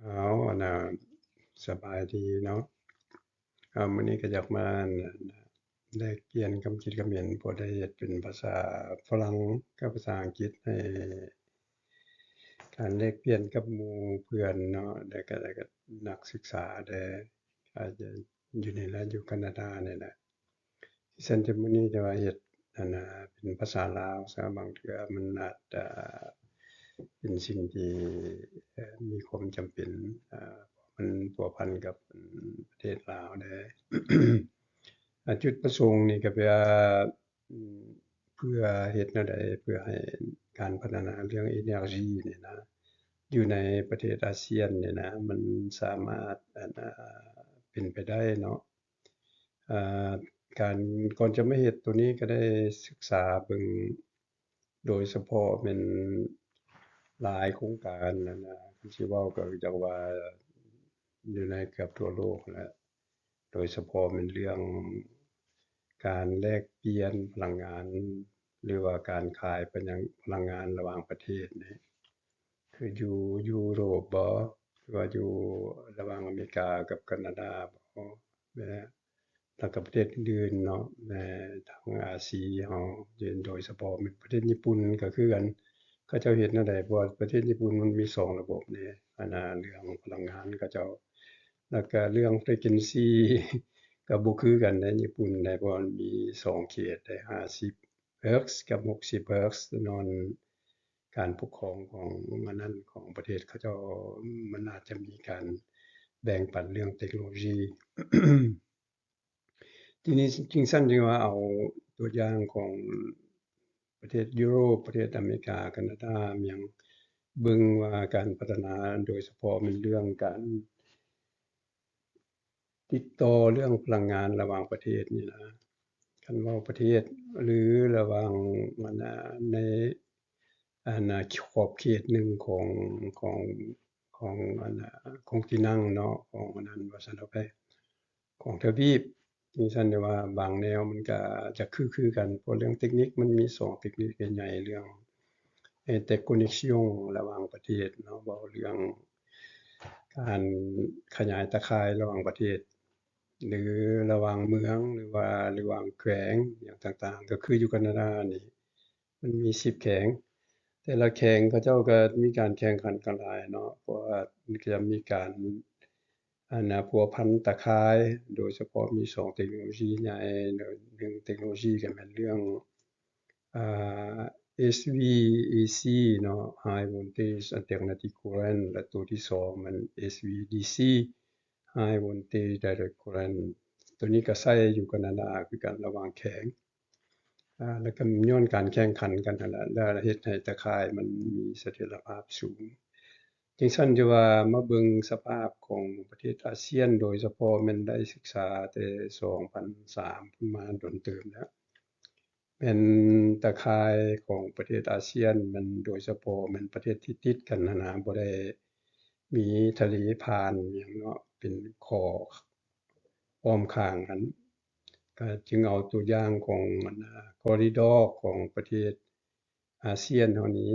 อันน่ะสบายดีเนาะมื้อนี้ก็อยากมาแลกเปลี่ยนความคิดความเห็นพอได้เฮ็ดเป็นภาษาฝรั่งกับภาษาอังกฤษให้การแลกเปลี่ยนกับหมู่เพื่อนเนาะแล้วก็นักศึกษาได้อาจจะอยู่นี่แหละอยู่แคนาดานี่แหละดิฉันจะมื้อนี้จะว่าเฮ็ดเป็นภาษาลาวซะบางเทื่อมันอาจจะเป็นสิ่งที่มีความจำเป็นมันพัวพันกับประเทศลาวแหน่ จุดประสงค์นี่ก็เพื่ออืมเพื่อเฮ็ดแนวใดเพื่อให้การพัฒนาเรื่อง Energy นี่นะอยู่ในประเทศอาเซียนนี่นะมันสามารถเป็นไปได้เนาะอ่าการก่อนจะมาเฮ็ดตัวนี้ก็ได้ศึกษาเบิ่งโดยเฉพาะแม่นหลายโครงการนั่นน่ะคันสิเว้าก็อยากว่าอยู่ในเกือบทั่วโลกนั่นแหละโดยเฉพาะแม่นเรื่องการแลกเปลี่ยนพลังงานหรือว่าการขายพลังงานระหว่างประเทศนี่คืออยู่ยุโรปบ่หรือว่าอยู่ระหว่างอเมริกากับแคนาดาบ่แม่น แล้วก็ประเทศอื่นๆเนาะในทางอาซีเฮาโดยเฉพาะประเทศญี่ปุ่นก็คือกันเขาเจ้าเฮ็ดแนวใดเพราะว่าประเทศญี่ปุ่นมันมี2ระบบนี่เรื่องพลังงานเขาเจ้าแล้วก็เรื่อง frequency ก็บ่คือกันในญี่ปุ่นได้เพราะมันมี2เขตได้50เฮิร์ตซ์กับ60เฮิร์ตซ์นอนการปกครองของอันนั้นของประเทศเขาเจ้ามันอาจจะมีการแบ่งปันเรื่องเทคโนโลยี ทีนี้จริงสั้นจึงว่าเอาตัวอย่างของประเทศยุโรปประเทศอเมริกาแคนาดาอิหยังเบิ่งว่าการพัฒนาโดยเฉพาะในเรื่องการติดต่อเรื่องพลังงานระหว่างประเทศนี่นะคันเว้าประเทศหรือระหว่างในขอบเขตหนึ่งของของของที่นั่งเนาะของว่าซั่นเถาะไป ของทวีปมีซั่นได้ว่าบางแนวมันก็จะคือๆกันเพราะเรื่องเทคนิคมันมี2เทคนิคใหญ่ๆเรื่อง interconnection ระหว่างประเทศเนาะเว้าเรื่องการขยายตะข่ายระหว่างประเทศหรือระหว่างเมืองหรือว่าระหว่างแขวงอย่างต่างๆก็คืออยู่แคนาดานี่มันมี10แขวงแต่ละแขวงเขาเจ้าก็มีการแข่งขันกันหลายเนาะเพราะว่ามันก็จะมีการพัวพันตะข่ายโดยเฉพาะมี2เทคโนโลยีใหญ่1เทคโนโลยีก็แม่นเรื่องอ่า HVAC เนาะ High Voltage Alternating Current และตัวที่2มัน HVDC High Voltage Direct Current ตัวนี้ก็ใช้อยู่แคนาดาคือกันระหว่างแขวงแล้วก็ย้อนการแข่งขันกันนั่นแหละแล้วเฮ็ดให้ตะข่ายมันมีเสถียรภาพสูง จังซั่นจะว่ามาเบิ่งสภาพของประเทศอาเซียนโดยเฉพาะแม่นได้ศึกษาแต่2003ขึ้นมาโดนเติบแล้วแม่นตะข่ายของประเทศอาเซียนมันโดยเฉพาะแม่นประเทศที่ติดกันหั้นนะบ่ได้มีทะเลผ่านอิหยังเนาะเป็นขอบอ้อมข้างกัน ก็จึงเอาตัวอย่างของCorridor ของประเทศอาเซียนเฮานี้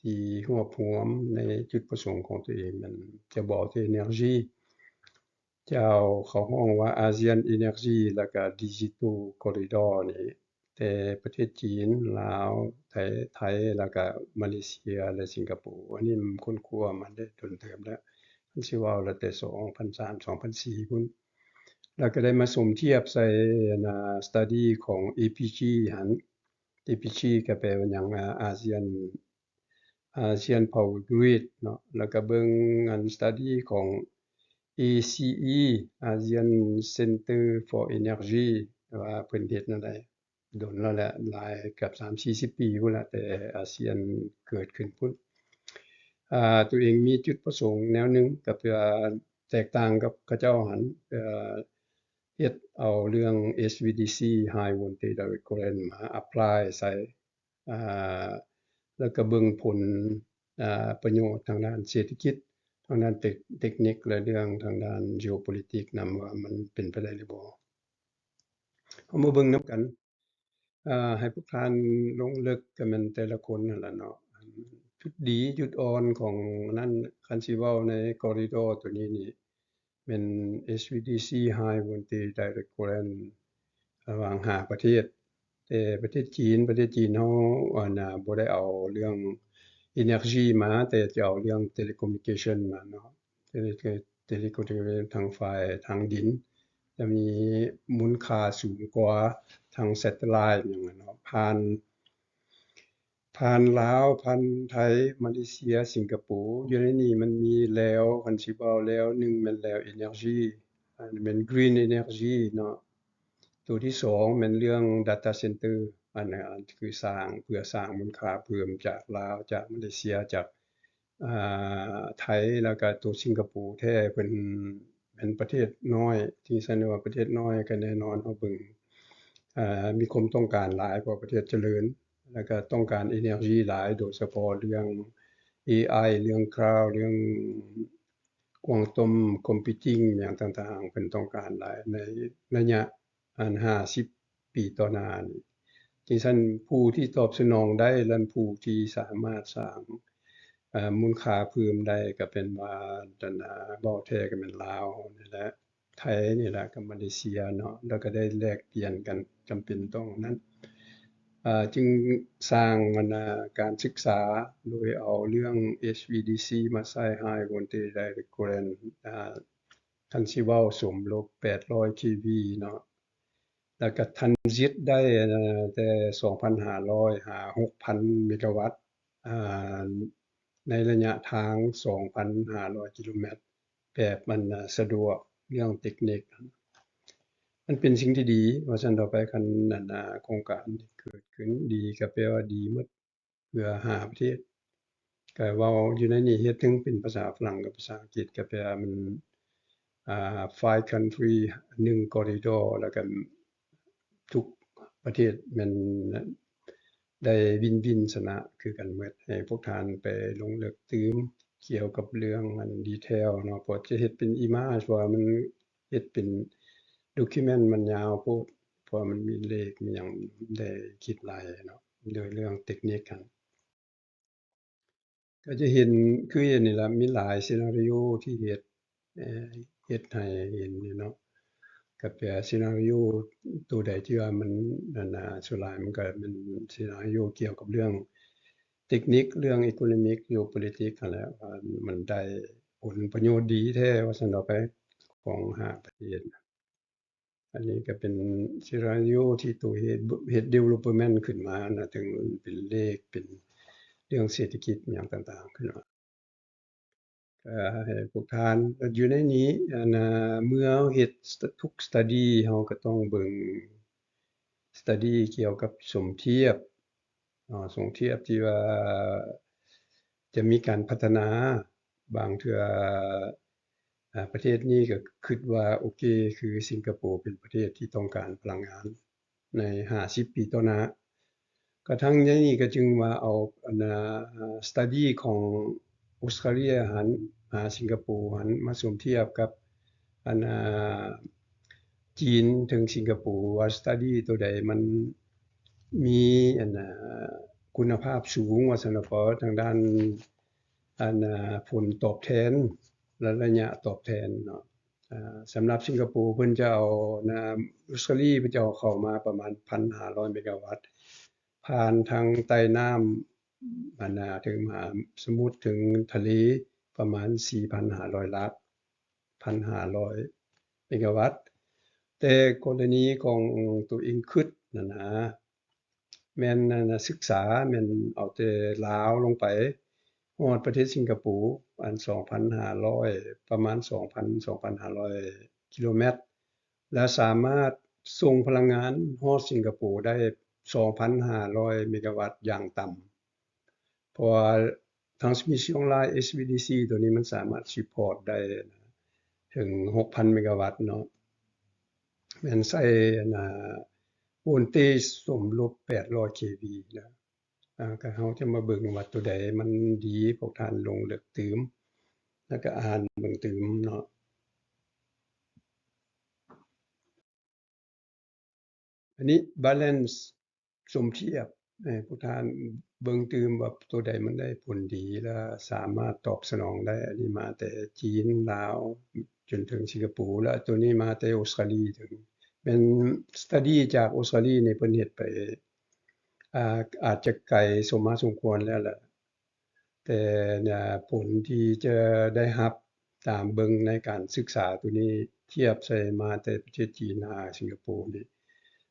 ที่รวบรวมในจุดประสงค์ของตัวเองนั้นจะบอกถึง Energy จะเอาเขาฮ้องว่า ASEAN Energy แล้วก็ Digital Corridor นี่แต่ประเทศจีนลาวไทยแล้วก็มาเลเซียและสิงคโปร์อันนี้มันค้นคว้ามาได้โดนเติบแล้วมันสิเว้าแล้วแต่2003 2004พู้น แล้วก็ได้มาสมเทียบใส่study ของ APG หั้น APG ก็แปลว่าหยังASEAN Power Grid เนาะแล้วก็เบิ่งstudy ของ ACE ASEAN Centre for Energy ว่าเพิ่นเฮ็ดแนวใดโดนแล้วแหละหลายเกือบ30-40ปีพู้นละแต่อาเซียนเกิดขึ้นพุ้นตัวเองมีจุดประสงค์แนวหนึ่งก็เพื่อแตกต่างกับเขาเจ้าหั้นเฮ็ดเอาเรื่อง HVDC High Voltage Direct Current มา apply ใส่อ่าแล้วก็เบิ่งผลประโยชน์ทางด้านเศรษฐกิจทางด้านเทคนิคและเรื่องทางด้าน Geopolitics นำว่ามันเป็นไปได้หรือบ่เรามาเบิ่งนำกันให้พวกท่านลงลึกก็แม่นแต่ละคนนั่นล่ะเนาะ จุดดีจุดอ่อนของนั้นคันสิเว้าใน Corridor ตัวนี้นี่แม่น HVDC High Voltage Direct Current ระหว่าง5ประเทศแต่ประเทศจีนเฮาบ่ได้เอาเรื่อง Energy มาแต่จะเอาเรื่อง Telecommunication มาเนาะ Telecommunication ทางฝ่ายทางดินจะมีมูลค่าสูงกว่าทาง Satellite หยังอะเนาะผ่านลาวผ่านไทยมาเลเซียสิงคโปร์อยู่ในนี้มันมีแล้วคันสิเว้าแล้ว1แม่นแล้ว Energy อันแม่น Green Energy เนาะตัวที่2แม่นเรื่อง Data Center อันนั้นคือสร้างเพื่อสร้างมูลค่าเพิ่มจากลาวจากมาเลเซียจากอ่ไทยแล้วก็ตัวสิงคโปร์แท้เพิ่นเป็นประเทศน้อยที่เสนอว่าประเทศน้อยก็แน่นอนเฮาเบิ่งมีความต้องการหลายกว่าประเทศเจริญแล้วก็ต้องการ Energy หลายโดยเฉพาะเรื่อง AI เรื่อง Cloud เรื่อง Quantum Computing หยังต่างๆเพิ่นต้องการหลายในระยะ50 ปีต่อหน้านี้ที่ซั่นผู้ที่ตอบสนองได้และผู้ที่สามารถสร้างมูลค่าเพิ่มได้ก็เป็นว่าเว้าแท้ก็แม่นลาวนี่แหละไทยนี่แหละกับมาเลเซียเนาะแล้วก็ได้แลกเปลี่ยนกันจำเป็นต้องนั้นจึงสร้างการศึกษาโดยเอาเรื่อง HVDC มาใส่ High Voltage Direct Current คันสิเว้าสมลบ800 kV เนาะแล้วก็transit ได้แต่2,500 หา 6,000 เมกะวัตต์ในระยะทาง 2,500 กิโลเมตรแบบมันสะดวกเรื่องเทคนิคมันเป็นสิ่งที่ดีว่าซั่นต่อไปคันโครงการที่เกิดขึ้นดีก็แปลว่าดีหมดเพื่อ5ประเทศก็เว้าอยู่ในนี้เฮ็ดถึงเป็นภาษาฝรั่งกับภาษาอังกฤษก็แปลว่ามัน5 country 1 corridor แล้วก็ทุกประเทศแม่นได้วินๆชนะคือกันหมดให้พวกท่านไปลงลึกตื่มเกี่ยวกับเรื่องdetail เนาะเพราะจะเฮ็ดเป็น image ว่ามันเฮ็ดเป็น document มันยาวโพดเพราะมันมีเลขมีหยังได้คิดหลายเนาะโดยเรื่องเทคนิคกันก็จะเห็นคือเห็นนี่ล่ะมีหลาย scenario ที่เฮ็ดเฮ็ดให้เห็นนี่เนาะก็แปล scenario ตัวใดที่ว่ามันส่วนหลายมันก็เป็น scenario เกี่ยวกับเรื่องเทคนิคเรื่อง economic geopolitics นั่นแหละว่ามันได้ผลประโยชน์ดีแท้ว่าซั่นต่อไปของ5ประเทศอันนี้ก็เป็น scenario ที่ตัวเฮ็ด development ขึ้นมานะถึงเป็นเลขเป็นเรื่องเศรษฐกิจหยังต่างๆขึ้นมาให้พวกท่านอยู่ในนี้เมื่อเฮ็ดทุก study เฮาก็ต้องเบิ่ง study เกี่ยวกับสมเทียบสมเทียบที่ว่าจะมีการพัฒนาบางเทื่อประเทศนี้ก็คิดว่าโอเคคือสิงคโปร์เป็นประเทศที่ต้องการพลังงานใน50 ปีต่อหน้าก็ทั้งในนี้ก็จึงมาเอาstudy ของออสเตรเลียหั้นสิงคโปร์หั้นมาสมเทียบกับจีนถึงสิงคโปร์ว่า study ตัวใดมันมีคุณภาพสูงว่าซั่นเนาะเพราะทางด้านผลตอบแทนและระยะตอบแทนเนาะสำหรับสิงคโปร์เพิ่นจะเอาออสเตรเลียเพิ่นจะเอาเข้ามาประมาณ 1,500 เมกะวัตต์ผ่านทางใต้น้ำถึงมหาสมุทรถึงทะเลประมาณ 4,500 ลัก1,500 เมกะวัตต์แต่กรณีของตัวเองคิดนั่นนะแม่นศึกษาแม่นเอาแต่ลาวลงไปฮอดประเทศสิงคโปร์อัน 2,500 ประมาณ 2,000-2,500 กิโลเมตรและสามารถส่งพลังงานฮอดสิงคโปร์ได้ 2,500 เมกะวัตต์อย่างต่ำเพราะว่า Transmission Line HVDC ตัวนี้มันสามารถ support ได้ถึง 6,000 เมกะวัตต์เนาะแม่นใช้โวลเตจสมลบ800 kV นะก็เฮาจะมาเบิ่งว่าตัวใดมันดีพวกท่านลงลึกตื่มแล้วก็อ่านเบิ่งตื่มเนาะอันนี้ balance สมเทียบ ให้ผู้ท่านเบิ่งตื่มว่าตัวใดมันได้ผลดีและสามารถตอบสนองได้อันนี้มาแต่จีนลาวจนถึงสิงคโปร์และตัวนี้มาแต่ออสเตรเลียถึงเป็น study จากออสเตรเลียนี่เพิ่นเฮ็ดไปอาจจะไกลสมมาสมควรแล้วล่ะแต่เนี่ยผลที่จะได้รับตามเบิ่งในการศึกษาตัวนี้เทียบใส่มาแต่ประเทศจีนหาสิงคโปร์นี่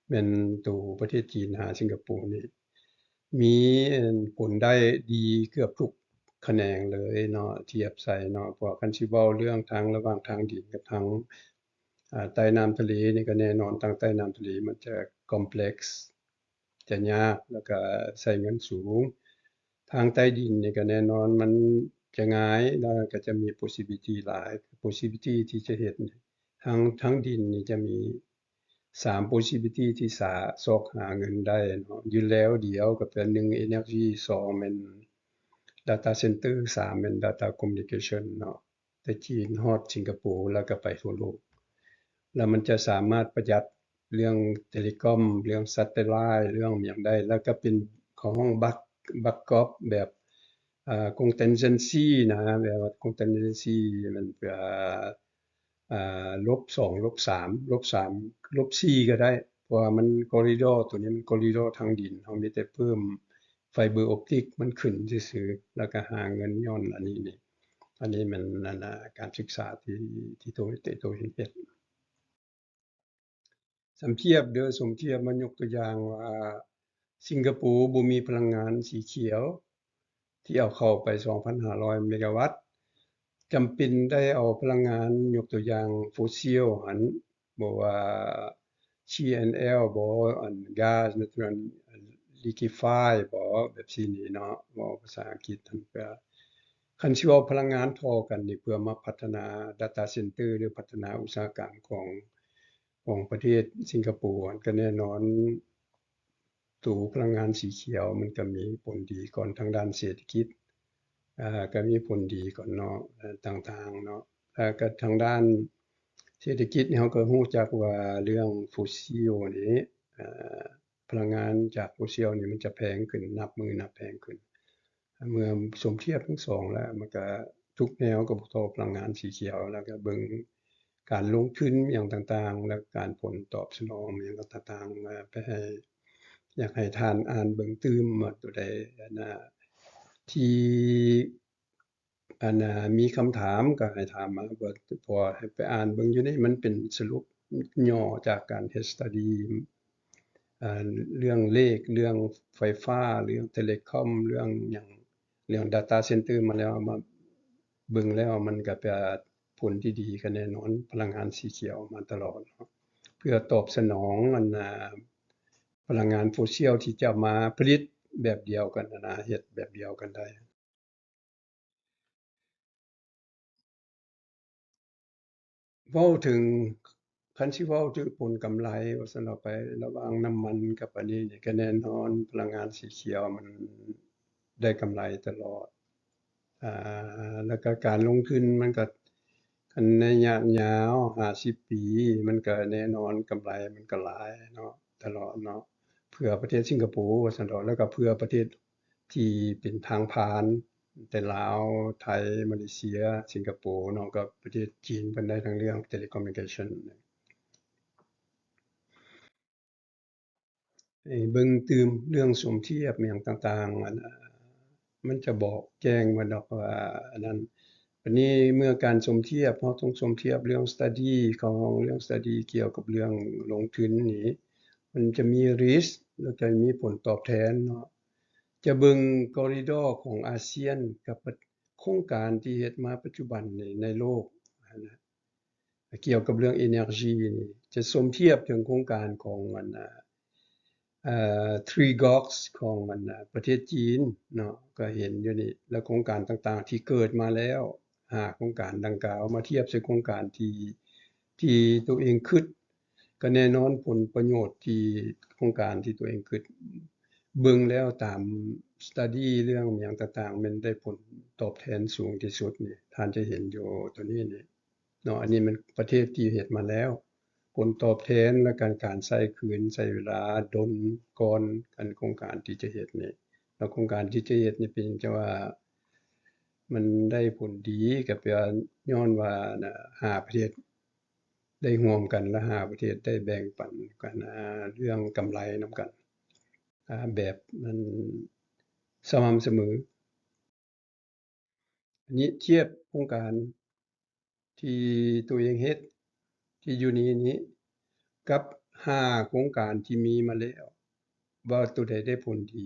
แม่นตัวประเทศจีนหาสิงคโปร์นี่มีผลได้ดีเกือบทุกแขนงเลยเนาะเทียบใส่เนาะเพราะคันสิเว้าเรื่องทางระหว่างทางดินกับทางใต้น้ำทะเลนี่ก็แน่นอนทางใต้น้ำทะเลมันจะ complex จะยากแล้วก็ใช้เงินสูงทางใต้ดินนี่ก็แน่นอนมันจะง่ายแล้วก็จะมี possibility หลาย possibility ที่จะเฮ็ดทางดินนี่จะมี3 possibility ที่ซอกหาเงินได้เนาะอยู่แล้วเดียวก็เป็น1 energy 2แม่น data center 3แม่น data communication เนาะแต่จีนฮอดสิงคโปร์แล้วก็ไปทั่วโลกแล้วมันจะสามารถประหยัดเรื่อง telecom เรื่อง satellite เรื่องหยังได้แล้วก็เป็นของ backup แบบcontingency นะแบบว่า contingency มัน-2 -3 -3 -4 ก็ได้เพราะว่ามัน corridor ตัวนี้มัน corridor ทางดินเรามีแต่เพิ่มไฟเบอร์ออปติกมันขึ้นซื่อๆแล้วก็หาเงินย้อนอันนี้นี่อันนี้มันนั่นน่ะการศึกษาที่ตัวเฮ็ดสำเทียบเด้อสมเทียบมายกตัวอย่างว่าสิงคโปร์บ่มีพลังงานสีเขียวที่เอาเข้าไป 2,500 เมกะวัตต์จำเป็นได้เอาพลังงานยกตัวอย่าง fossil หั้นบ่ว่า CNL บ่อันก๊าซ natural liquefy บ่แบบซี้นี่เนาะเว้าภาษาอังกฤษหั่นก็คันสิเว้าพลังงานเท่ากันนี่เพื่อมาพัฒนา data center หรือพัฒนาอุตสาหกรรมของประเทศสิงคโปร์ก็แน่นอนตัวพลังงานสีเขียวมันก็มีผลดีก่อนทางด้านเศรษฐกิจก็มีผลดีก่อนเนาะต่างๆเนาะแล้วก็ทางด้านเศรษฐกิจนี่เราก็รู้จักว่าเรื่อง fossil นี่อ่าพลังงานจาก fossil นี่มันจะแพงขึ้นนับมื้อนับแพงขึ้นเมื่อสมเทียบทั้ง2แล้วมันก็ทุกแนวก็บ่เท่าพลังงานสีเขียวแล้วก็เบิ่งการลงทุนหยังต่างๆและการผลตอบสนองหยังต่างๆไปให้อยากให้ท่านอ่านเบิ่งตื่มว่าตัวใดที่มีคำถามก็ให้ถามมาบ่พอให้ไปอ่านเบิ่งอยู่ในมันเป็นสรุปย่อจากการเฮ็ด study เรื่องเลขเรื่องไฟฟ้าเรื่อง telecom เรื่องหยังเรื่อง data center มาแล้วมาเบิ่งแล้วมันก็จะผลที่ดีก็แน่นอนพลังงานสีเขียวมาตลอดเนาะเพื่อตอบสนองพลังงาน fossil ที่จะมาผลิตแบบเดียวกันนะเฮ็ดแบบเดียวกันได้เว้าถึงคันสิเว้าถึงผลกำไรว่าซั่นเอาไประหว่างน้ำมันกับอันนี้นี่ก็แน่นอนพลังงานสีเขียวมันได้กำไรตลอดแล้วก็การลงทุนมันก็คันในระยะยาว50ปีมันก็แน่นอนกำไรมันก็หลายเนาะตลอดเนาะเพื่อประเทศสิงคโปร์ว่าซั่นเถาะแล้วก็เพื่อประเทศที่เป็นทางผ่านแต่ลาวไทยมาเลเซียสิงคโปร์เนาะกับประเทศจีนเพิ่นได้ทั้งเรื่อง telecommunication ให้เบิ่งตื่มเรื่องสมเทียบอิหยังต่างๆมันจะบอกแจ้งว่าดอกว่าอันนั้นบัดนี้เมื่อการสมเทียบเราต้องสมเทียบเรื่อง study ของเรื่อง study เกี่ยวกับเรื่องลงทุนนี่มันจะมี risk แล้วก็มีผลตอบแทนเนาะจะเบิ่ง corridor ของอาเซียนกับโครงการที่เฮ็ดมาปัจจุบันนี้ในโลกนะเกี่ยวกับเรื่อง energy นี่จะสมเทียบถึงโครงการของThree Gorges ของประเทศจีนเนาะก็เห็นอยู่นี่แล้วโครงการต่างๆที่เกิดมาแล้วโครงการดังกล่าวมาเทียบใส่โครงการที่ตัวเองคิดก็แน่นอนผลประโยชน์ที่โครงการที่ตัวเองคิดเบิ่งแล้วตาม study เรื่องหยังต่างๆมันได้ผลตอบแทนสูงที่สุดนี่ท่านจะเห็นอยู่ตัวนี้นี่เนาะอันนี้มันประเทศที่เฮ็ดมาแล้ว ผลตอบแทนและการใช้คืนใช้เวลาดนก่อนกันโครงการที่จะเฮ็ดนี่แล้วโครงการที่จะเฮ็ดนี่เป็นจังว่ามันได้ผลดีก็เพื่อย้อนว่า5ประเทศได้ร่วมกันและ5ประเทศได้แบ่งปันกันเรื่องกำไรนำกันแบบมันสม่ำเสมออันนี้เทียบโครงการที่ตัวเองเฮ็ดที่อยู่นี้กับ5โครงการที่มีมาแล้วว่าตัวใดได้ผลดี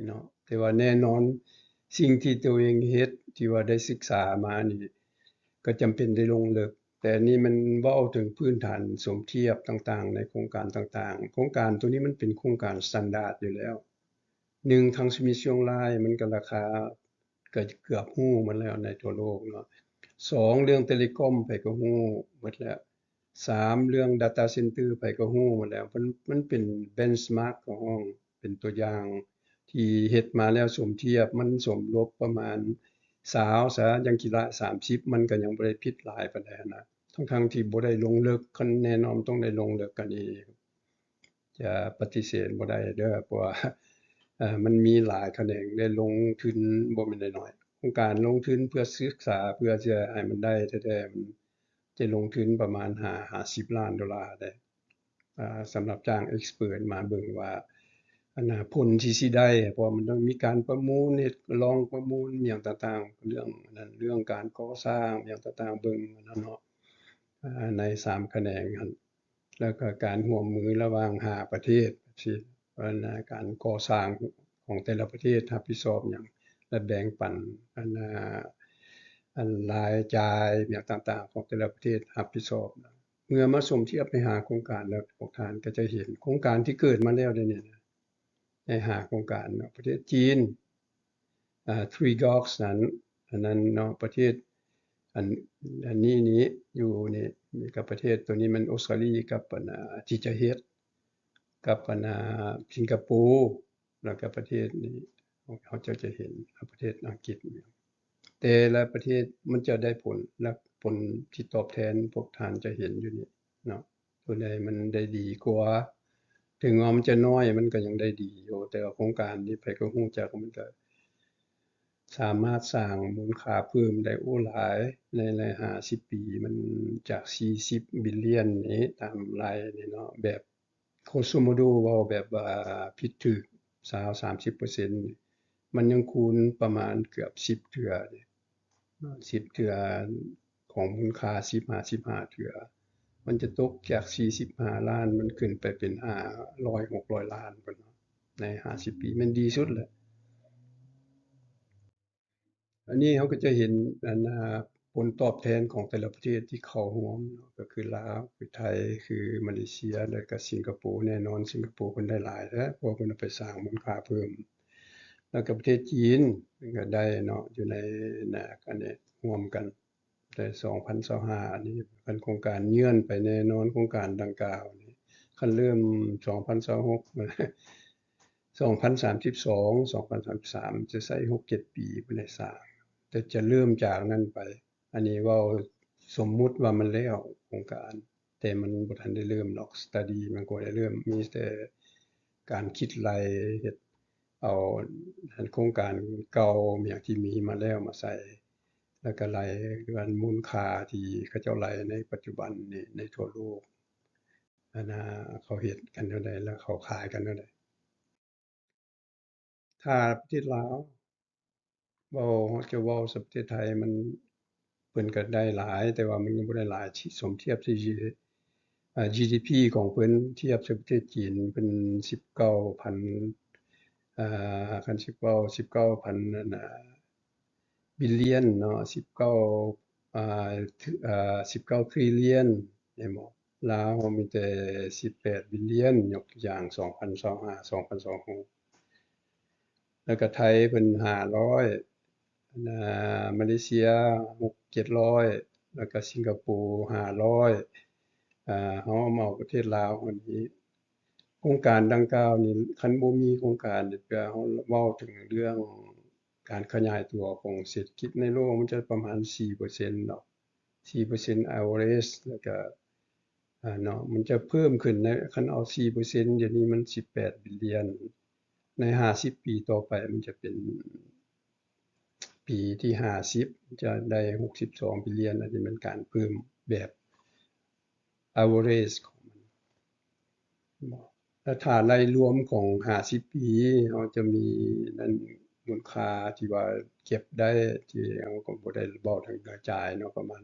เนาะแต่ว่าแน่นอนสิ่งที่ตัวเองเฮ็ดที่ว่าได้ศึกษามานี่ก็จำเป็นได้ลงลึกแต่อันนี้มันเว้าถึงพื้นฐานสมเทียบต่างๆในโครงการต่างๆโครงการตัวนี้มันเป็นโครงการสแตนดาร์ดอยู่แล้ว1 transmission line มันก็ราคาก็เกือบฮู้หมดแล้วในทั่วโลกเนาะ2เรื่อง Telecom ไผก็ฮู้หมดแล้ว3เรื่อง Data Center ไผก็ฮู้หมดแล้วมันเป็น benchmark ของห้องเป็นตัวอย่างที่เฮ็ดมาแล้วสมเทียบมันสมรบประมาณ20ซะยังคิดว่า30มันก็ยังบ่ได้ผิดหลายปานใดหั้นนะทั้งๆที่บ่ได้ลงลึกคันแน่นอนต้องได้ลงลึกกว่านี้จะปฏิเสธบ่ได้เด้อเพราะว่ามันมีหลายแขนงได้ลงทุนบ่แม่นน้อยๆโครงการลงทุนเพื่อศึกษาเพื่อจะให้มันได้แท้ๆมันจะลงทุนประมาณ50ล้านดอลลาร์ได้สำหรับจ้างเอ็กซ์เพิร์ตมาเบิ่งว่าผลที่สิได้เพราะมันต้องมีการประมูลเฮ็ดลองประมูลอิหยังต่างๆเรื่องนั้นเรื่องการก่อสร้างอิหยังต่างๆเบิ่งอันนั้นเนาะใน3แขนงหั้นแล้วก็การร่วมมือระหว่าง5ประเทศที่การก่อสร้างของแต่ละประเทศรับผิดชอบหยังและแบ่งปันรายจ่ายอิหยังต่างๆของแต่ละประเทศรับผิดชอบเมื่อมาสมเทียบใน5โครงการแล้วพวกท่านก็จะเห็นโครงการที่เกิดมาแล้วเดี๋ยวนี้ใน5โครงการเนาะประเทศจีนThree Gorges นั้นอันนั้นเนาะประเทศอันนี้อยู่นี่กับประเทศตัวนี้มันออสเตรลีกับที่จะเฮ็ดกับสิงคโปร์แล้วก็ประเทศนี้เขาจะเห็นประเทศอังกฤษแต่ละประเทศมันจะได้ผลและผลที่ตอบแทนพวกท่านจะเห็นอยู่นี่เนาะตัวใดมันได้ดีกว่าถึงว่ามันจะน้อยมันก็ยังได้ดีอยู่แต่ว่าโครงการนี้ไผก็ฮู้จักมันก็สามารถสร้างมูลค่าเพิ่มได้หลายใน50ปีมันจาก40 billion นี้ตามรายนี่เนาะแบบโคโซโมโดเว้าแบบว่าผิดถูก20-30%มันยังคูณประมาณเกือบ10เทื่อ10เทื่อของมูลค่า15เทื่อมันจะตกจาก45ล้านมันขึ้นไปเป็น500-600ล้านพุ่นเนาะใน50ปีมันดีสุดแล้ว อันนี้เขาก็จะเห็นผลตอบแทนของแต่ละประเทศที่เข้าร่วมเนาะก็คือลาวคือไทยคือมาเลเซียแล้วก็สิงคโปร์แน่นอนสิงคโปร์เพิ่นได้หลายแท้เพราะว่าเพิ่นเอาไปสร้างมูลค่าเพิ่มแล้วก็ประเทศจีนเพิ่นก็ได้เนาะอยู่ในอันนี้ร่วมกันแต่2025อันนี้เป็นโครงการเยื่อนไปแน่นอนโครงการดังกล่าวนี้คันเริ่ม2026 2032 2033จะใช้6-7ปีเพิ่นได้สร้าง แต่จะเริ่มจากนั้นไป อันนี้เว้าสมมุติว่ามันแล้วโครงการแต่มันบ่ทันได้เริ่มดอก study มันก็ได้เริ่มมีแต่การคิดไล่เฮ็ดเอาโครงการเก่าหยังที่มีมาแล้วมาใส่แล้วก็ไล่ว่ามูลค่าที่เขาเจ้าไล่ในปัจจุบันนี้ในทั่วโลกเขาเฮ็ดกันเท่าใดแล้วเขาขายกันเท่าใดถ้าประเทศลาวเว้าจะเว้าประเทศไทยมัน เพิ่นก็ได้หลายแต่ว่ามันยังบ่ได้หลายที่สมเทียบที่GDP ของเพิ่นเทียบกับประเทศจีนเพิ่น19,000คันสิเว้า19,000นั่นน่ะ billion เนาะ19อ่า19 trillion แม่นบ่ลาวมีแต่18 billion ยกตัวอย่าง2025 2026แล้วก็ไทยเพิ่น500มาเลเซีย600-700แล้วก็สิงคโปร์500เรามาเอาประเทศลาวอันนี้โครงการดังกล่าวนี้คันบ่มีโครงการนี่ก็เราเว้าถึงเรื่องการขยายตัวของเศรษฐกิจในโลกมันจะประมาณ4%เนาะ4% average แล้วก็ เนาะมันจะเพิ่มขึ้นในคันเอา 4% เดี๋ยวนี้มัน18 billion ใน50ปีต่อไปมันจะเป็นปีที่50จะได้62 billion อันนี้มันการเพิ่มแบบ average ของมันแล้วถ้ารายรวมของ50ปีเราจะมีนั่นมูลค่าที่ว่าเก็บได้ที่เราก็บ่ได้เว้าถึงรายจ่ายเนาะประมาณ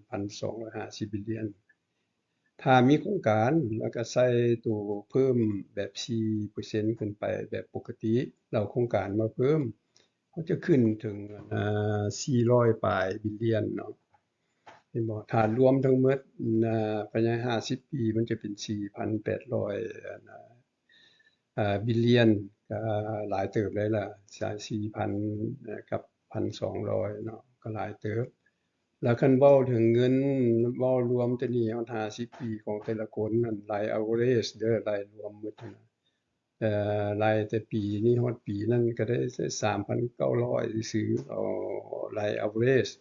1,250 billion ถ้ามีโครงการแล้วก็ใส่ตัวเพิ่มแบบ 4% ขึ้นไปแบบปกติแล้วโครงการมาเพิ่มก็จะขึ้นถึง400ปลายบิลเลียนเนาะเห็นบ่ถ้ารวมทั้งหมดภายใน50ปีมันจะเป็น 4,800บิลเลียนก็หลายเติบเลยล่ะ4,000กับ 1,200 เนาะก็หลายเติบ แล้วคันเว้าถึงเงินเว้ารวมแต่นี้ฮอด50ปีของแต่ละคนนั่นราย average เด้อรายรวมหมดนั่นน่ะรายแต่ปีนี้ฮอดปีนั้นก็ได้3,900ซื่อๆเอาราย average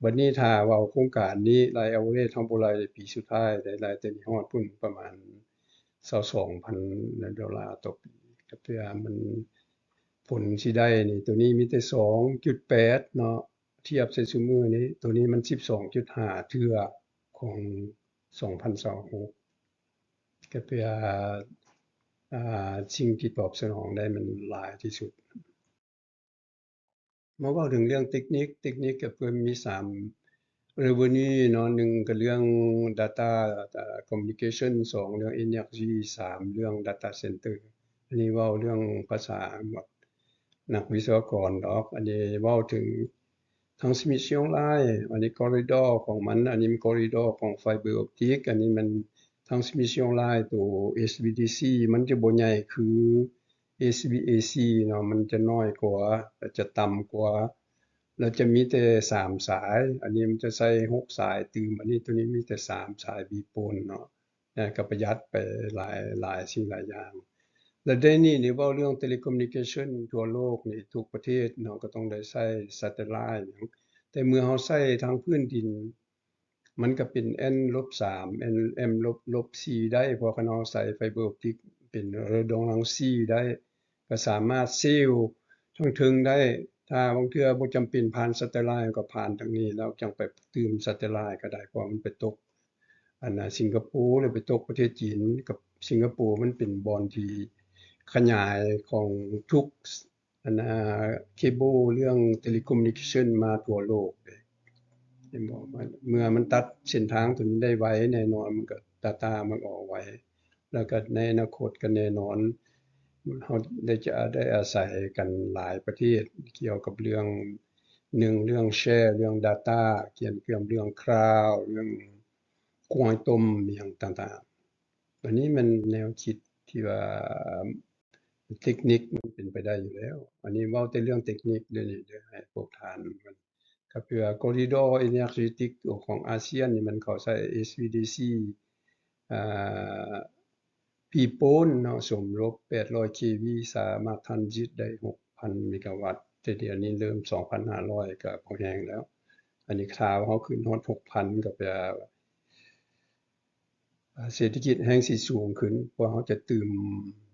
บัดนี้ถ้าเว้าโครงการนี้ราย average เราบ่รายปีสุดท้ายได้รายแต่นี้ฮอดพุ่นประมาณ22,000ดอลลาร์ต่อปีก็เทื่อมันผลสิได้นี่ตัวนี้มีแต่2.8เนาะ เทียบใส่ซุมื้อนี้ตัวนี้มัน 12.5 เทื่อของ2026ก็เพื่อสิ่งที่ตอบสนองได้มันหลายที่สุดมาเว้าถึงเรื่องเทคนิคก็เพิ่นมี3 revenue เนาะ1ก็เรื่อง data communication 2เรื่อง energy 3เรื่อง data center อันนี้เว้าเรื่องภาษาหมดนักวิศวกรดอกอันนี้เว้าถึง transmission line อันนี้ corridor ของมันอันนี้มัน corridor ของ fiber optic อันนี้มัน transmission line ตัว HVDC มันจะบ่ใหญ่คือ HVAC เนาะมันจะน้อยกว่าจะต่ำกว่าแล้วจะมีแต่3สายอันนี้มันจะใช้6สายตืมอันนี้ตัวนี้มีแต่3สายบีปนเนาะก็ประหยัดไปหลายสิ่งหลายอย่างแล้วเดี๋ยวนี้นี่เว้าเรื่อง telecommunication ทั่วโลกนี่ทุกประเทศเนาะก็ต้องได้ใช้ satellite หยังแต่เมื่อเราใช้ทางพื้นดินมันก็เป็น N-3 M-4 ได้เพราะคันเราใช้ไฟเบอร์ออปติกเป็น redundancy ได้ก็สามารถเซลล์ทั้งเทิงได้ถ้าบางเทื่อบ่จำเป็นผ่าน satellite ก็ผ่านทางนี้แล้วจังไปตื่ม satellite ก็ได้เพราะมันไปตกอันน่ะสิงคโปร์หรือไปตกประเทศจีนกับสิงคโปร์มันเป็นบ่อนที่ขยายของทุกอันเคเบิลเรื่อง telecommunication มาทั่วโลกเลยเห็นบ่ว่าเมื่อมันตัดเส้นทางตัวนี้ได้ไวแน่นอนมันก็ data มันออกไวแล้วก็ในอนาคตก็แน่นอนเราได้อาศัยกันหลายประเทศเกี่ยวกับเรื่อง1เรื่องแชร์เรื่อง data เกี่ยวกับเรื่อง cloud เรื่องquantum อิหยังต่างๆอันนี้มันแนวคิดที่ว่าเทคนิคมันเป็นไปได้อยู่แล้วอันนี้เว้าแต่เรื่องเทคนิคเดี๋ยวนี้เด้อให้พวกท่านมันก็เพื่อ Corridor Energetic ของอาเซียนนี่มันเข้าใช้ HVDC อ่าปีโป้นเนาะสมรบ800 kV สามารถทันจิตได้ 6,000 เมกะวัตต์แต่เดี๋ยวนี้เริ่ม 2,500 ก็พอแรงแล้วอันนี้ข่าวเขาขึ้นฮอด 6,000 ก็แปลว่าเศรษฐกิจแฮ่งสิสูงขึ้นเพราะเขาจะตื่ม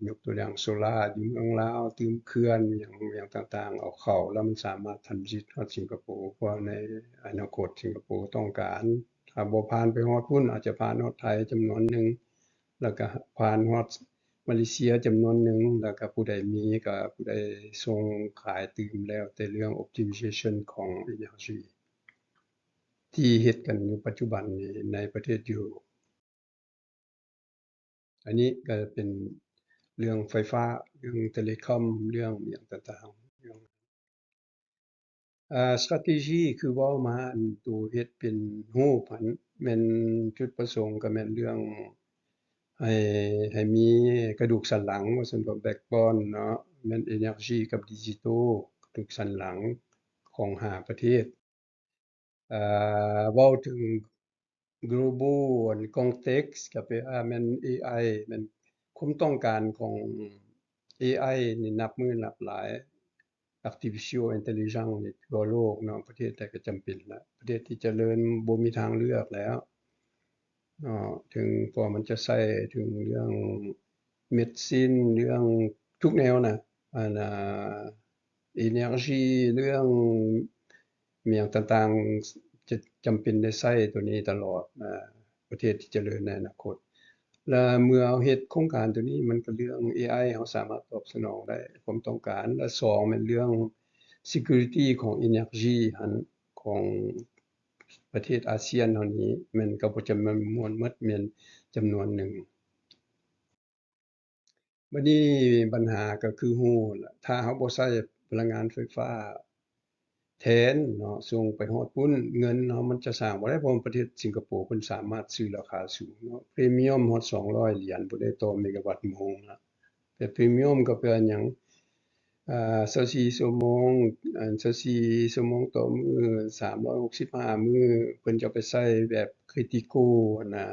ยกตัวอย่างโซลาร์อยู่เมืองลาวตื่มเขื่อนอย่างต่างๆเอาเข้าแล้วมันสามารถทันจิตฮอดสิงคโปร์เพราะในอนาคตสิงคโปร์ต้องการถ้าบ่ผ่านไปฮอดพุ่นอาจจะผ่านฮอดไทยจำนวนหนึ่งแล้วก็ผ่านฮอดมาเลเซียจำนวนหนึ่งแล้วก็ผู้ใดมีก็ผู้ใดส่งขายตื่มแล้วแต่เรื่อง optimization ของ energy ที่เฮ็ดกันอยู่ปัจจุบันนี้ในประเทศยุโรป อันนี้ก็เป็นเรื่องไฟฟ้าเรื่อง telecom เรื่องหยังต่างๆเรื่องstrategy คือเว้ามาอันตัวเฮ็ดเป็นรูปหั้นแม่นจุดประสงค์ก็แม่นเรื่องให้มีกระดูกสันหลังว่าซั่นบ่ backbone เนาะแม่น energy กับดิจิทัลกระดูกสันหลังของ5ประเทศ เว้าถึง global อัน context ก็ไปแม่นเอไอแม่นความต้องการของเอไอนี่นับมื้อนับหลาย artificial intelligence นี่ทั่วโลกเนาะประเทศใดก็จำเป็นแล้วประเทศที่เจริญบ่มีทางเลือกแล้ว เนาะถึงเพราะมันจะใช้ถึงเรื่อง medicine เรื่องทุกแนวน่ะน่ะ energy เรื่องอิหยังต่างๆจะจำเป็นได้ใช้ตัวนี้ตลอดประเทศที่เจริญในอนาคตและเมื่อเราเฮ็ดโครงการตัวนี้มันก็เรื่องเอไอเราสามารถตอบสนองได้ความต้องการและ2แม่นเรื่อง security ของ energy หั้นของประเทศอาเซียนเฮานี้มันก็บ่จะแม่นม่วนหมดแม่นจำนวนหนึ่งบัดนี้ปัญหาก็คือรู้ล่ะถ้าเราบ่ใช้พลังงานไฟฟ้าแทนเนาะส่งไปฮอดปุ้นเงินเรามันจะสร้างบ่ได้เพราะประเทศสิงคโปร์เพิ่นสามารถซื้อราคาสูงเนาะพรีเมียมฮอด$200พุ่นได้ต่อเมกะวัตต์ชั่วโมงนะแต่พรีเมียมก็แปลว่าหยัง24ชั่วโมง24ชั่วโมงต่อมื้อ365มื้อเพิ่นจะเอาไปใช้แบบ critical หั้นน่ะ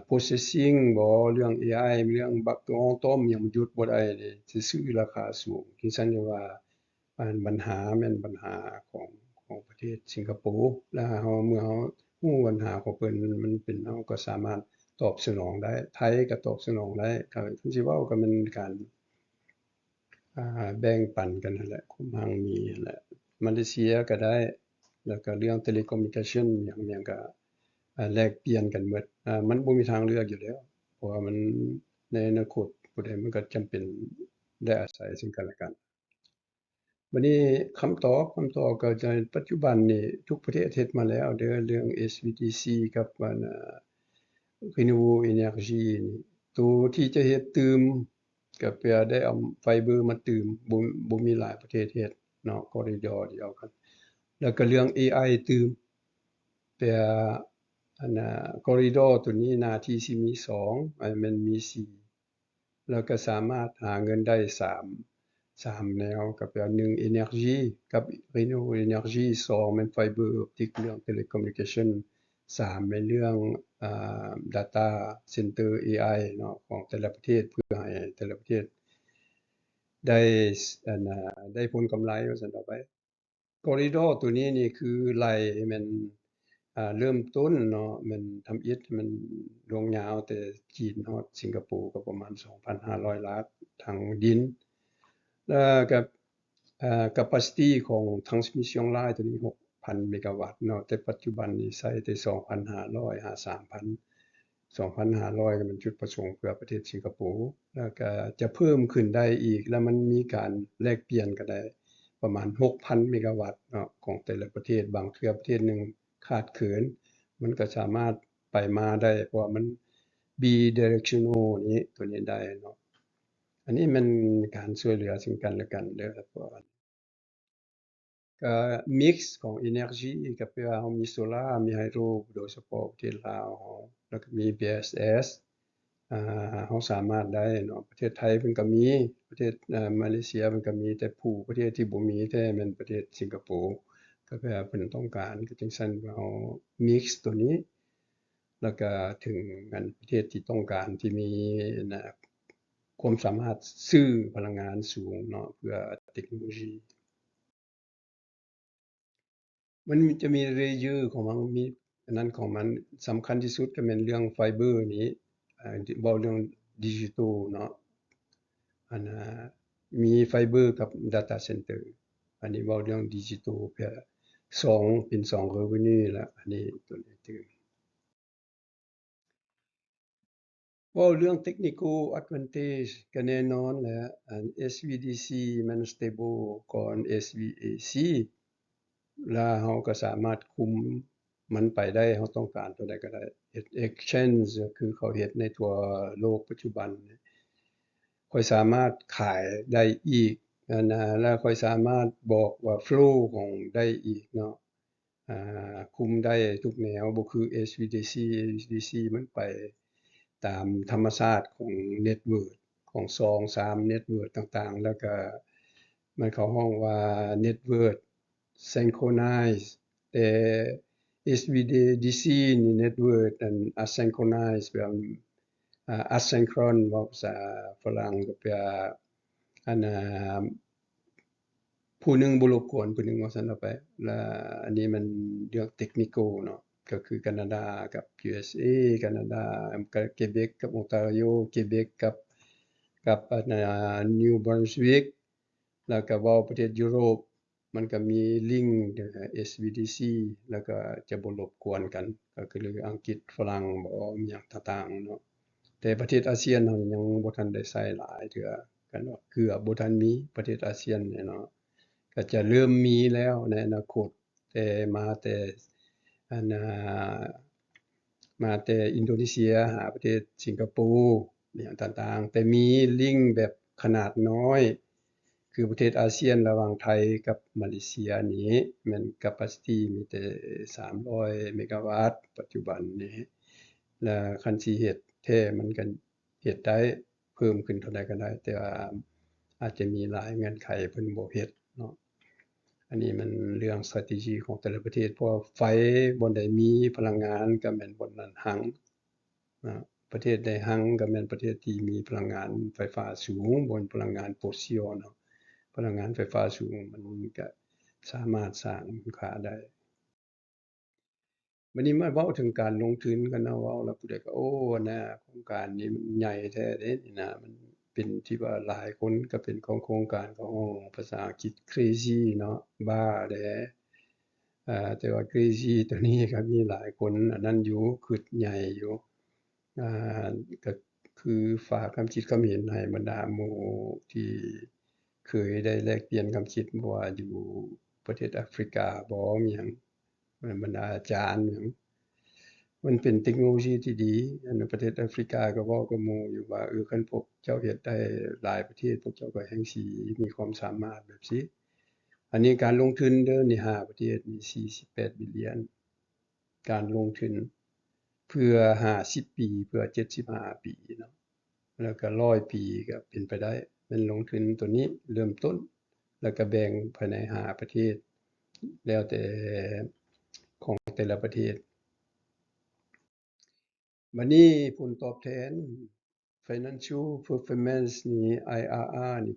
processing บ่เรื่องเอไอเรื่องบักตอต้มหยังมันหยุดบ่ได้นี่สิซื้อราคาสูงที่ฉันจะว่าปัญหาแม่นปัญหาของประเทศสิงคโปร์แล้วเราเมื่อเรารู้ปัญหาของเพิ่นมันเป็นเราก็สามารถตอบสนองได้ไทยก็ตอบสนองได้ก็คันสิเว้าก็มันการแบ่งปันกันนั่นแหละความมั่งมีนั่นแหละมาเลเซียก็ได้แล้วก็เรื่อง telecommunication หยังก็แลกเปลี่ยนกันหมดมันบ่มีทางเลือกอยู่แล้วเพราะว่ามันในอนาคตผู้ใดมันก็จำเป็นได้อาศัยซึ่งกันและกันบัดนี้คำตอบก็จะปัจจุบันนี้ทุกประเทศเฮ็ดมาแล้วเด้อเรื่อง SVDC กับrenewable energy นี่ตัวที่จะเฮ็ดตื่มก็เพื่อได้เอาไฟเบอร์มาตื่มบ่มีหลายประเทศเฮ็ดเนาะ corridor เดียวกันแล้วก็เรื่อง AI ตื่มแต่corridor ตัวนี้หน้าที่สิมี2มันมี4แล้วก็สามารถหาเงินได้3แนวก็แปลว่า1 energy กับ renewable energy 2แม่น fiber optic เรื่อง telecommunication 3แม่นเรื่องdata center AI เนาะของแต่ละประเทศเพื่อให้แต่ละประเทศได้ได้ผลกำไรว่าซั่นต่อไป corridor ตัวนี้นี่คือไล่แม่นเริ่มต้นเนาะแม่นทำอิฐมันลงยาวแต่จีนฮอดสิงคโปร์ก็ประมาณ 2,500 ล้านทางดินแล้วก็capacity ของ transmission line ตัวนี้ 6,000 เมกะวัตต์เนาะแต่ปัจจุบันนี้ใช้แต่2,500 3,000 2,500ก็เป็นจุดประสงค์เพื่อประเทศสิงคโปร์แล้วก็จะเพิ่มขึ้นได้อีกแล้วมันมีการแลกเปลี่ยนกันได้ประมาณ 6,000 เมกะวัตต์เนาะของแต่ละประเทศบางเทื่อประเทศหนึ่งขาดเขินมันก็สามารถไปมาได้เพราะว่ามัน bidirectional นี้ตัวนี้ได้เนาะอันนี้มันการช่วยเหลือซึ่งกันและกันเด้อครับเพราะว่าก็มิกซ์ของ energy ก็แปลว่าเรามีโซลาร์มีไฮโดรโดยเฉพาะประเทศลาวเราแล้วก็มี BSS เราสามารถได้เนาะประเทศไทยเพิ่นก็มีประเทศมาเลเซียเพิ่นก็มีแต่ผู้ประเทศที่บ่มีแท้แม่นประเทศสิงคโปร์ก็แปลว่าเพิ่นต้องการก็จังซั่นเรามิกซ์ตัวนี้แล้วก็ถึงอันประเทศที่ต้องการที่มีความสามารถซื้อพลังงานสูงเนาะเพื่อเทคโนโลยีมันจะมี layer ของมันมีอันนั้นของมันสำคัญที่สุดก็แม่นเรื่องไฟเบอร์นี้เว้าเรื่องดิจิทัลเนาะอันมีไฟเบอร์กับ data center อันนี้เว้าเรื่องดิจิทัลเพื่อ2เป็น2 revenue แล้วอันนี้ตัวนี้ที่เว้าเรื่อง technical advantage ก็แน่นอนแหละSVDC มัน stable ก่อน SVAC แล้วเราก็สามารถคุมมันไปได้เราต้องการตัวใดก็ได้เฮ็ด exchange ก็คือเขาเฮ็ดในทั่วโลกปัจจุบันข้อยสามารถขายได้อีกแล้วข้อยสามารถบอกว่า flow ของได้อีกเนาะคุมได้ทุกแนวบ่คือ HVDC HVDC มันไปตามธรรมชาติของเน็ตเวิร์กของ2-3เน็ตเวิร์กต่างๆแล้วก็มันเข้าห้องว่า Network Synchronize แต่ HVDC นี่ Network Asynchronize แบบasynchron เว้าภาษาฝรั่งก็แปลว่าอันผู้หนึ่งบ่รบกวนผู้หนึ่งว่าซั่นเอาไปแล้วอันนี้มันเรื่อง technical เนาะ ก็คือแคนาดากับ USA แคนาดากับเกเบกกับออนทาริโอเกเบกกับนิวบรันสวิกแล้วก็เว้าประเทศยุโรปมันก็มีลิงก์ SVDC แล้วก็จะบ่รบกวนกันก็คืออังกฤษฝรั่งบ่มีหยังต่างๆเนาะแต่ประเทศอาเซียนเฮายังบ่ทันได้ใช้หลายเทื่อกันเนาะคือบ่ทันมีประเทศอาเซียนเนี่ยเนาะก็จะเริ่มมีแล้วในอนาคตแต่มาแต่อันมาแต่อินโดนีเซียหาประเทศสิงคโปร์เนี่ยต่างๆแต่มีลิงก์แบบขนาดน้อยคือประเทศอาเซียนระหว่างไทยกับมาเลเซียนี้มัน capacity มีแต่300เมกะวัตต์ปัจจุบันนี้แล้วคันสิเฮ็ดแท้มันก็เฮ็ดได้เพิ่มขึ้นเท่าใดก็ได้แต่ว่าอาจจะมีหลายเงื่อนไขเพิ่นบ่เฮ็ดเนาะอันนี้มันเรื่อง strategy ของแต่ละประเทศเพราะไฟบ่อนใดมีพลังงานก็แม่นบ่อนนั้นหังนะประเทศใดหังก็แม่นประเทศที่มีพลังงานไฟฟ้าสูงบ่อนพลังงาน fossil เนาะพลังงานไฟฟ้าสูงมันก็สามารถสร้างมูลค่าได้บัดนี้มาเว้าถึงการลงทุนกันเนาะเว้าแล้วผู้ใดก็โอ้นะโครงการนี้มันใหญ่แท้เด้นี่นะมันเป็นที่ว่าหลายคนก็เป็นของโครงการของภาษาอังกฤษ crazy เนาะบ้าแหละแต่ว่า crazy ตัวนี้ก็มีหลายคนอันนั้นอยู่คิดใหญ่อยู่อ่าก็คือฝากความคิดความเห็นให้บรรดาหมู่ที่เคยได้แลกเปลี่ยนความคิดบ่ว่าอยู่ประเทศแอฟริกาบ่มีหยังบรรดาอาจารย์หยังมันเป็นเทคโนโลยีที่ดีอันประเทศแอฟริกาก็เว้ากับหมู่อยู่ว่าคันพวกเจ้าเฮ็ดได้หลายประเทศพวกเจ้าก็แฮ่งสิมีความสามารถแบบซี้อันนี้การลงทุนเด้อนี่5ประเทศนี่48 billion การลงทุนเพื่อ50ปีเพื่อ75ปีเนาะแล้วก็100ปีก็เป็นไปได้มันลงทุนตัวนี้เริ่มต้นแล้วก็แบ่งภายใน5ประเทศแล้วแต่ของแต่ละประเทศบัดนี้ผลตอบแทน Financial Performance นี่ IRR นี่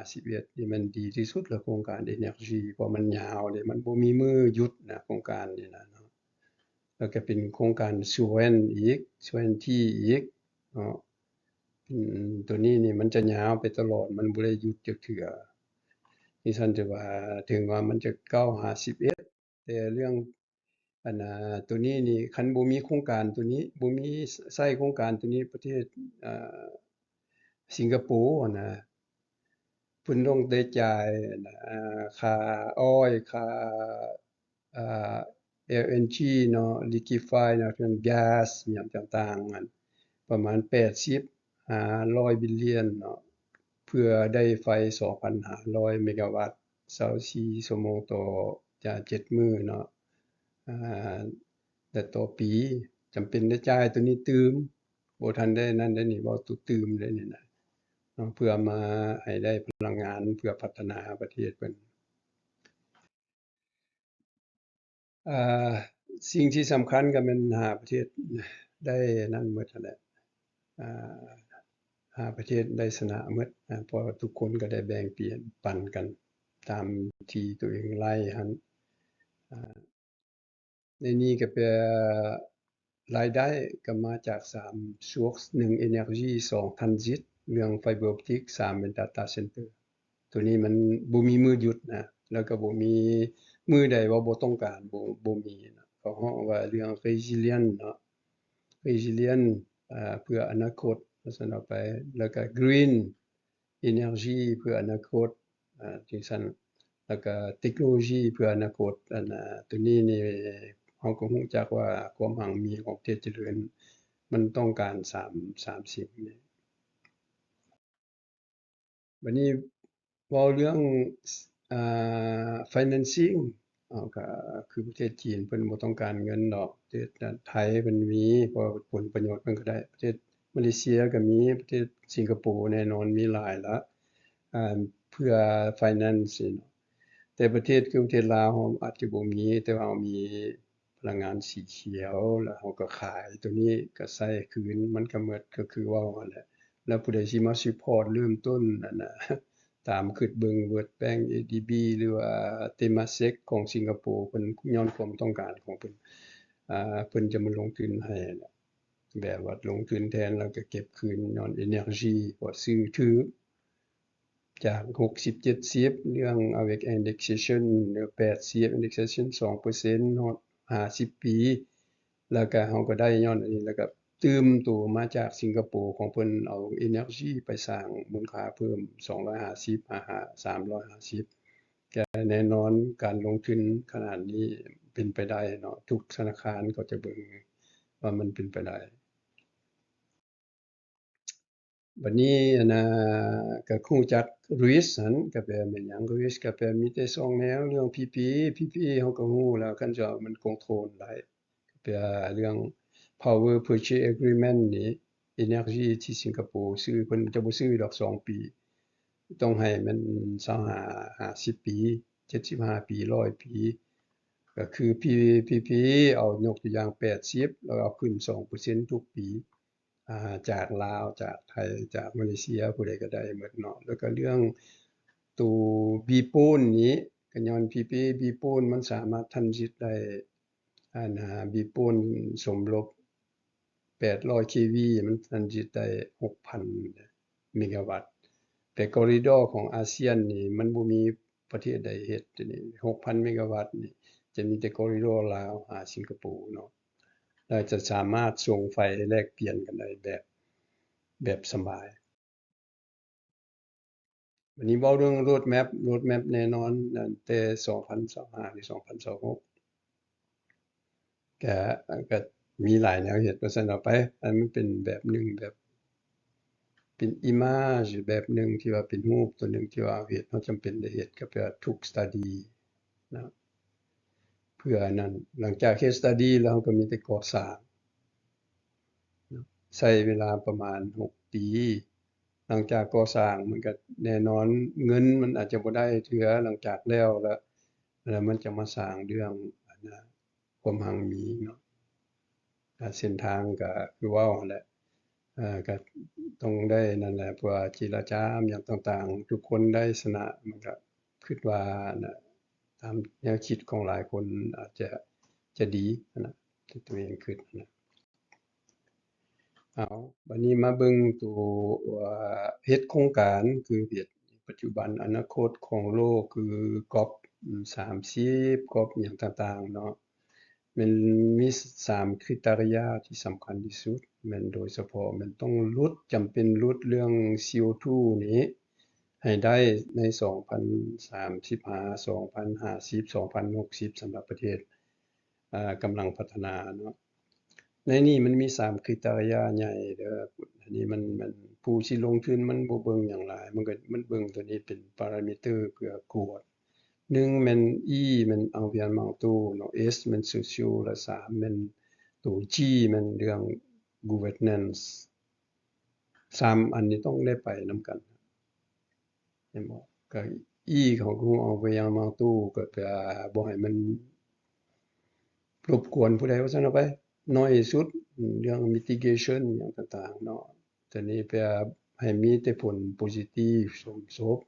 9.51นี่มันดีที่สุดแล้วโครงการ Energy เพราะมันยาวเด้มันบ่มีมื้อหยุดนะโครงการนี่นะเนาะแล้วก็เป็นโครงการ Sovereign อีก Sovereignty อีกเนาะตัวนี้นี่มันจะยาวไปตลอดมันบ่ได้หยุดจักเทื่อดิฉันจะว่าถึงว่ามันจะ9.51แต่เรื่องอันตัวนี้นี่คันบ่มีโครงการตัวนี้บ่มีใช้โครงการตัวนี้ประเทศอ่าสิงคโปร์อะนะเพิ่นต้องได้จ่ายค่าอ้อยค่าอ่า LNG เนาะ Liquefy Natural Gas อิหยังต่างๆนั่นประมาณ80-100 billion เนาะเพื่อได้ไฟ 2,500 เมกะวัตต์24ชั่วโมงต่อ7มื้อเนาะอ่าแต่ต่อปีจำเป็นได้จ่ายตัวนี้ตื่มบ่ทันได้นั่นได้นี่เว้าตัวตื่มได้นี่นะเนาะเพื่อมาให้ได้พลังงานเพื่อพัฒนาประเทศเพิ่นอ่าสิ่งที่สำคัญก็แม่นหาประเทศได้นั่นหมดนั่นแหละอ่าหาประเทศได้ชนะหมดเพราะว่าทุกคนก็ได้แบ่งเปลี่ยนปันกันตามที่ตัวเองไล่หั้นอ่า ในนี้ก็เป็นรายได้ก็มาจาก3 source 1 Energy 2 Transit เรื่อง Fiber Optic 3เป็น Data Center ตัวนี้มันบ่มีมื้อหยุดนะแล้วก็บ่มีมื้อใดว่าบ่ต้องการบ่มีนะเขาฮ้องว่าเรื่อง Resilient เนาะ Resilient เพื่ออนาคตว่าซั่นเอาไปแล้วก็ Green Energy เพื่ออนาคตจังซั่นแล้วก็เทคโนโลยีเพื่ออนาคตอันตัวนี้นี่เราก็รู้จักว่าความมั่งมีของประเทศเจริญมันต้องการ3สิ่งนี้บัดนี้เว้าเรื่องอ่financing ก็คือประเทศจีนเพิ่นบ่ต้องการเงินดอกประเทศไทยเพิ่นมีเพราะผลประโยชน์เพิ่นก็ได้ประเทศมาเลเซียก็มีประเทศสิงคโปร์แน่นอนมีหลายแล้วเพื่อ finance เนาะ แต่ประเทศคือประเทศลาวเราอาจจะบ่มีแต่ว่าเรามีพลังงานสีเขียวแล้วเราก็ขายตัวนี้ก็ใช้คืนมันก็หมดก็คือเว้านั่นแหละแล้วผู้ใดสิมาซัปพอร์ตเริ่มต้นนั่นน่ะตามคิดเบิ่ง World Bank ADB หรือว่า Temasek ของสิงคโปร์เพิ่นย้อนความต้องการของเพิ่น เพิ่นจะมาลงทุนให้แบบว่าลงทุนแทนแล้วก็เก็บคืนย้อน Energy บ่ซื้อถือจาก60-70เรื่อง avec indexation เหลือ80 indexation 2%ฮอด50 ปีแล้วก็เราก็ได้ย้อนอันนี้แล้วก็ตื่มตัวมาจากสิงคโปร์ของเพิ่นเอา Energy ไปสร้างมูลค่าเพิ่ม250 350ก็แน่นอนการลงทุนขนาดนี้เป็นไปได้เนาะทุกธนาคารก็จะเบิ่งว่ามันเป็นไปได้บัดนี้อันน่ะก็รู้จัก risk หั้นก็แปลแม่นหยัง risk ก็แปลมีแต่2แนวเรื่อง PPE PPE เราก็รู้แล้วคันจะมันคงโทรลได้แปลเรื่อง Power Purchase Agreement นี่ Energy ที่สิงคโปร์ซื้อเพิ่นจะบ่ซื้อดอก2ปีต้องให้มัน25 50ปี75ปี100ปีก็คือ PPE เอายกตัวอย่าง80แล้วเอาขึ้น2%ทุกปี จากลาวจากไทยจากมาเลเซียผู้ใดก็ได้หมดเนาะแล้วก็เรื่องตู้บีปูนนี้ก็ย้อน PPA บีปูนมันสามารถทำสิทธิ์ได้บีปูนสมทบ800 kV มันทำสิทธิ์ได้ 6,000 เมกะวัตต์แต่คอริดอร์ของอาเซียนนี่มันบ่มีประเทศใดเฮ็ดนี่ 6,000 เมกะวัตต์นี่จะมีแต่คอริดอร์ลาวหาสิงคโปร์เนาะเราจะสามารถส่งไฟแลกเปลี่ยนกันได้แบบสบายวันนี้เว้าเรื่อง road map แน่นอนตั้งแต่2025หรือ2026ก็มีหลายแนวเฮ็ดว่าซั่นเอาไปอันมันเป็นแบบหนึ่งแบบเป็น image แบบหนึ่งที่ว่าเป็นรูปตัวหนึ่งที่ว่าเฮ็ดเราจำเป็นได้เฮ็ดก็เพื่อทุก study นะเพื่ออันนั้นหลังจากเฮ็ด study แล้วเราก็มีแต่ก่อสร้างใช้เวลาประมาณ6ปีหลังจากก่อสร้างมันก็แน่นอนเงินมันอาจจะบ่ได้เทื่อหลังจากแล้วมันจะมาสร้างเรื่องอันน่ะความมั่งมีเนาะเส้นทางก็คือเว้าหั้นแหละก็ต้องได้นั่นแหละเพื่อเจรจาอิหยังต่างๆทุกคนได้ชนะมันก็คิดว่าน่ะตามแนวคิดของหลายคนอาจจะดีนะที่ตัวเองคิดนะ เอาบัดนี้มาเบิ่งตัวว่าเฮ็ดโครงการคือเฮ็ดปัจจุบันอนาคตของโลกคือ COP 30 COP อิหยังต่างๆเนาะมันมี3 Criteria ที่สำคัญที่สุดแม่นโดยเฉพาะมันต้องลดจำเป็นลดเรื่อง CO2 นี้ให้ได้ใน2035 2050 2060สำหรับประเทศกำลังพัฒนาเนาะ ในนี้มันมี3 Criteria ใหญ่เด้ออันนี้มันผู้สิลงทุนมันบ่เบิ่งหยังหลายมันเบิ่งตัวนี้เป็น parameter เพื่อกวด1แม่น E แม่น environmental เนาะ S แม่น social และ3แม่นตัว G แม่นเรื่อง governance 3อันนี้ต้องได้ไปนำกันแม่นบ่ก็ E ของ environmental ก็เพื่อบ่ให้มัน รบกวนผู้ใดว่าซั่นเอาไปน้อยที่สุดเรื่อง mitigation อิหยังต่างๆเนาะตัวนี้เพื่อให้มีแต่ผล positive สมทบ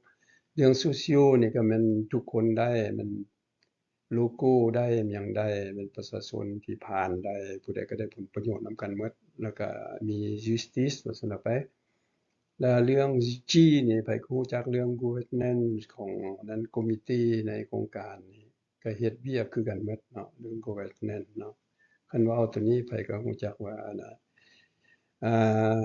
เรื่อง social นี่ก็แม่นทุกคนได้มันโลโกได้อิหยังได้เป็นประชาชนที่ผ่านได้ผู้ใดก็ได้ผลประโยชน์นำกันหมดแล้วก็มี justice ว่าซั่นเอาไปแล้วเรื่อง G นี่ไผก็รู้จักเรื่อง governance ของนั้นคอมมิตีในโครงการนี่ก็เฮ็ดเวียกคือกันหมดเนาะเรื่อง governance เนาะคันเว้าตัวนี้ไผก็รู้จักว่าน่ะอ่า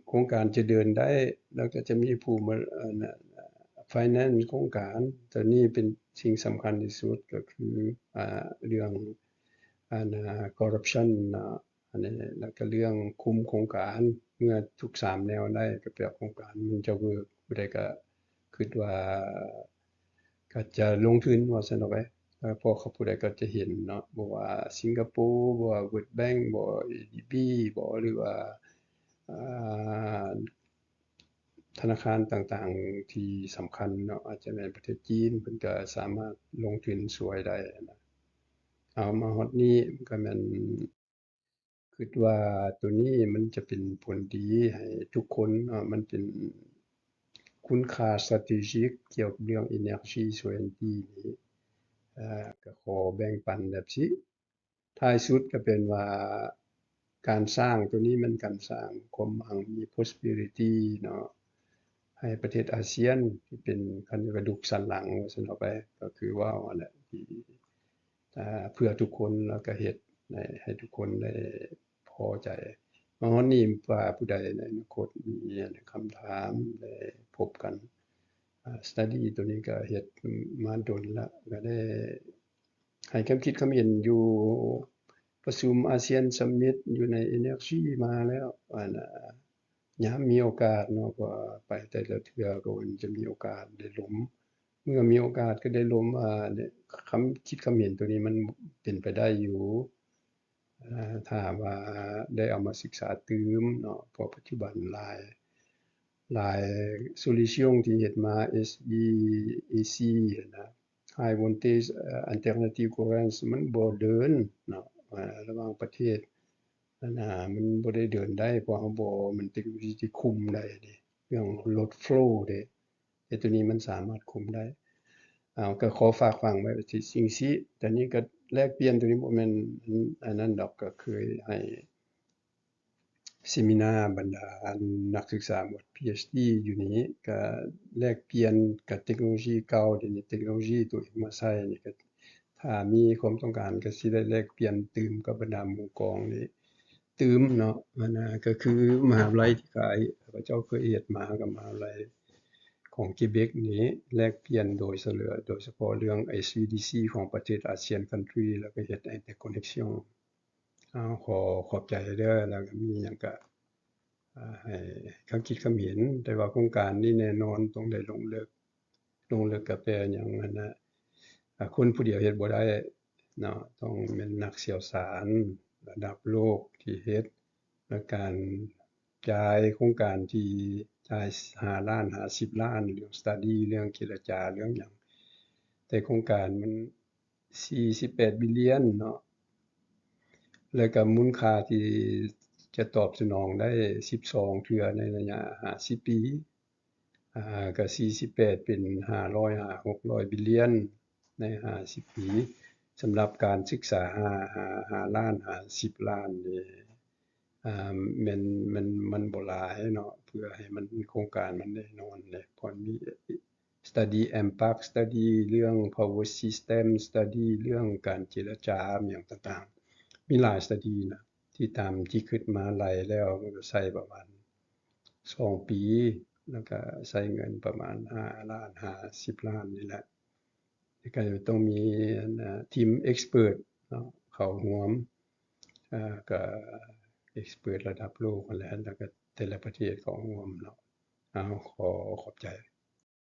โครงการจะเดินได้แล้วก็จะมีผู้มาน่ะ finance โครงการตัวนี้เป็นสิ่งสำคัญที่สุดก็คือเรื่องคอร์รัปชันเนาะอันนี้แล้วก็เรื่องคุมโครงการเมื่อทุก3แนวได้ก็แปลว่าโครงการมันจะเวิร์กผู้ใดก็คิดว่าก็จะลงทุนว่าซั่นเอาไว้เพราะเขาผู้ใดก็จะเห็นเนาะบ่ว่าสิงคโปร์บ่ว่า World Bank บ่ ADB บ่หรือว่าอ่าธนาคารต่างๆที่สำคัญเนาะอาจจะแม่นประเทศจีนเพิ่นก็สามารถลงทุนช่วยได้นะเอามาฮอดนี้มันก็แม่น คิดว่าตัวนี้มันจะเป็นผลดีให้ทุกคนมันเป็นคุณค่า strategic เกี่ยวกับเรื่อง Energy Sovereignty นี้ก็ขอแบ่งปันแบบซี้ ท้ายสุดก็เป็นว่าการสร้างตัวนี้มันการสร้างความมั่งมี prosperity เนาะให้ประเทศอาเซียนที่เป็นคันกระดูกสันหลังว่าซั่นเอาไปก็คือว่านั่นแหละที่เพื่อทุกคนแล้วก็เฮ็ดให้ทุกคนได้พอใจมาฮอดนี้ว่าผู้ใดในอนาคตมีคำถามได้พบกันstudy ตัวนี้ก็เฮ็ดมาดนแล้วก็ได้ให้ความคิดความเห็นอยู่ประชุมอาเซียน Summit อยู่ใน Energy มาแล้วว่าน่ะยามมีโอกาสเนาะก็ไปแต่ละเทื่อก็มันจะมีโอกาสได้ล้มเมื่อมีโอกาสก็ได้ล้มเนี่ยคำคิดความเห็นตัวนี้มันเป็นไปได้อยู่ถ้าว่าได้เอามาศึกษาตื่มเนาะเพราะปัจจุบันหลาย solution ที่เฮ็ดมา HVAC นะ High Voltage Alternative Current มันบ่เดินเนาะระหว่างประเทศนั่นน่ะมันบ่ได้เดินได้เพราะเราบ่มันเทคโนโลยีที่คุมได้เด้เรื่องลด flow เด้ไอ้ตัวนี้มันสามารถคุมได้ก็ขอฝากฝังไว้ที่สิ่งซี้แต่นี้ก็แลกเปลี่ยนตัวนี้บ่แม่นอันนั้นดอกก็เคยให้เซมินาบรรดานักศึกษาหมด PhD อยู่นี้ก็แลกเปลี่ยนกับเทคโนโลยีเก่าเดี๋ยวนี้เทคโนโลยีตัวเองมาใช้นี่ก็ถ้ามีความต้องการก็สิได้แลกเปลี่ยนตื่มกับบรรดาหมู่กองนี้ตื่มเนาะมันก็คือมหาวิทยาลัยที่ข้าพเจ้าเคยเฮ็ดมากับมหาวิทยาลัยของ Quebec นี้แลกเปลี่ยนโดยเฉพาะเรื่อง HVDC ของประเทศ ASEAN Country แล้วก็เฮ็ด Interconnection ขอบใจเด้อแล้วก็มีหยังก็ให้ความคิดความเห็นแต่ว่าโครงการนี้แน่นอนต้องได้ลงลึกก็แปลหยังนั่นน่ะคนผู้เดียวเฮ็ดบ่ได้เนาะต้องแม่นนักเชี่ยวชาญระดับโลกที่เฮ็ดและการจ่ายโครงการที่จ่าย5ล้าน50ล้านเรื่อง study เรื่องเจรจาเรื่องหยังแต่โครงการมัน48 billion เนาะแล้วก็มูลค่าที่จะตอบสนองได้12เทื่อในระยะ50ปีก็48เป็น500 600 billion ใน50ปีสำหรับการศึกษา5ล้าน50ล้านนี่มันบ่หลายเนาะเพื่อให้มันโครงการมันแน่นอนเลยเพราะมี study impact study เรื่อง power system study เรื่องการเจรจาหยังต่างๆมีหลาย study นะที่คิดมาไล่แล้วมันก็ใช้ประมาณ2ปีแล้วก็ใช้เงินประมาณ5ล้าน50ล้านนี่แหละก็ต้องมีทีม expert เนาะเข้าร่วมก็เอ็กซ์เพิร์ตระดับโลกนั่นแหละแล้วก็แต่ละประเทศเข้าร่วมเนาะขอบใจ